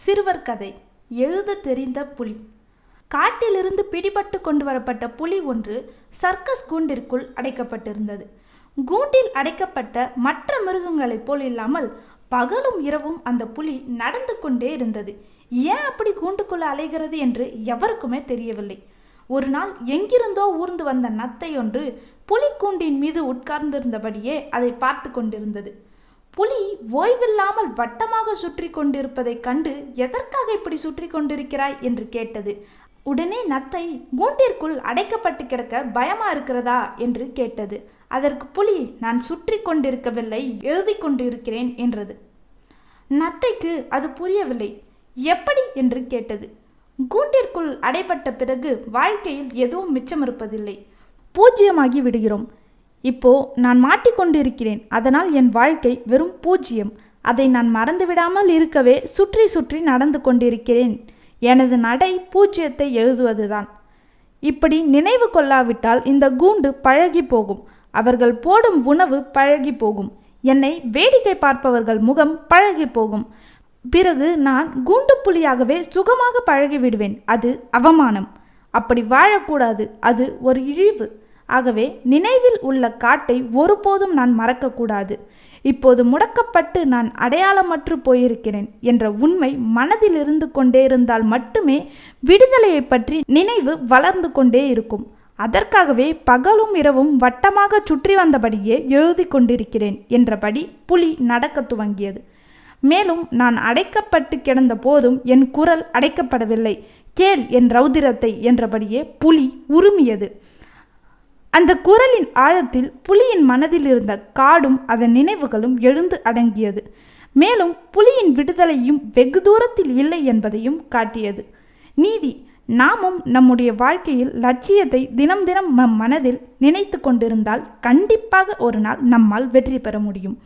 சிறுவர் கதை. எழுத தெரிந்த புலி. காட்டிலிருந்து பிடிபட்டு கொண்டு வரப்பட்ட புலி ஒன்று சர்க்கஸ் கூண்டிற்குள் அடைக்கப்பட்டிருந்தது. கூண்டில் அடைக்கப்பட்ட மற்ற மிருகங்களைப் போல் இல்லாமல் பகலும் இரவும் அந்த புலி நடந்து கொண்டே இருந்தது. ஏன் அப்படி கூண்டுக்குள்ள அலைகிறது என்று எவருக்குமே தெரியவில்லை. ஒரு நாள் எங்கிருந்தோ ஊர்ந்து வந்த நத்தை ஒன்று புலிக்கூண்டின் மீது உட்கார்ந்திருந்தபடியே அதை பார்த்து கொண்டிருந்தது. புலி ஓய்வில்லாமல் வட்டமாக சுற்றி கொண்டிருப்பதைக் கண்டு, எதற்காக இப்படி சுற்றி கொண்டிருக்கிறாய் என்று கேட்டது. உடனே நத்தை, கூண்டிற்குள் அடைக்கப்பட்டு கிடக்க பயமா இருக்கிறதா என்று கேட்டது. அதற்கு புலி, நான் சுற்றி கொண்டிருக்கவில்லை, எழுதி கொண்டிருக்கிறேன் என்றது. நத்தைக்கு அது புரியவில்லை. எப்படி என்று கேட்டது. கூண்டிற்குள் அடைப்பட்ட பிறகு வாழ்க்கையில் எதுவும் மிச்சம் இருப்பதில்லை, பூஜ்யமாகி விடுகிறோம். இப்போ நான் மாட்டிக்கொண்டிருக்கிறேன், அதனால் என் வாழ்க்கை வெறும் பூஜ்யம். அதை நான் மறந்துவிடாமல் இருக்கவே சுற்றி சுற்றி நடந்து கொண்டிருக்கிறேன். எனது நடை பூஜ்யத்தை எழுதுவதுதான். இப்படி நினைவு கொள்ளாவிட்டால் இந்த கூண்டு பழகி போகும். அவர்கள் போடும் உணவு பழகி போகும். என்னை வேடிக்கை பார்ப்பவர்கள் முகம் பழகி போகும். பிறகு நான் கூண்டு புலியாகவே சுகமாக பழகிவிடுவேன். அது அவமானம். அப்படி வாழக்கூடாது, அது ஒரு இழிவு. ஆகவே நினைவில் உள்ள காட்டை ஒருபோதும் நான் மறக்கக்கூடாது. இப்போது முடக்கப்பட்டு நான் அடையாளமற்று போயிருக்கிறேன் என்ற உண்மை மனதில் இருந்து கொண்டே இருந்தால் மட்டுமே விடுதலையை பற்றி நினைவு வளர்ந்து கொண்டே இருக்கும். அதற்காகவே பகலும் இரவும் வட்டமாக சுற்றி வந்தபடியே எழுதி கொண்டிருக்கிறேன் என்றபடி புலி நடக்க துவங்கியது. மேலும் நான் அடைக்கப்பட்டு கிடந்த போதும் என் குரல் அடைக்கப்படவில்லை. கேள் என் ரௌதிரத்தை என்றபடியே புலி உருமியது. அந்த குரலின் ஆழத்தில் புலியின் மனதில் இருந்த காடும் அதன் நினைவுகளும் எழுந்து அடங்கியது. மேலும் புலியின் விடுதலையும் வெகு தூரத்தில் இல்லை என்பதையும் காட்டியது. நீதி. நாமும் நம்முடைய வாழ்க்கையில் லட்சியத்தை தினம் தினம் நம் மனதில் நினைத்து கொண்டிருந்தால் கண்டிப்பாக ஒரு நாள் நம்மால் வெற்றி பெற முடியும்.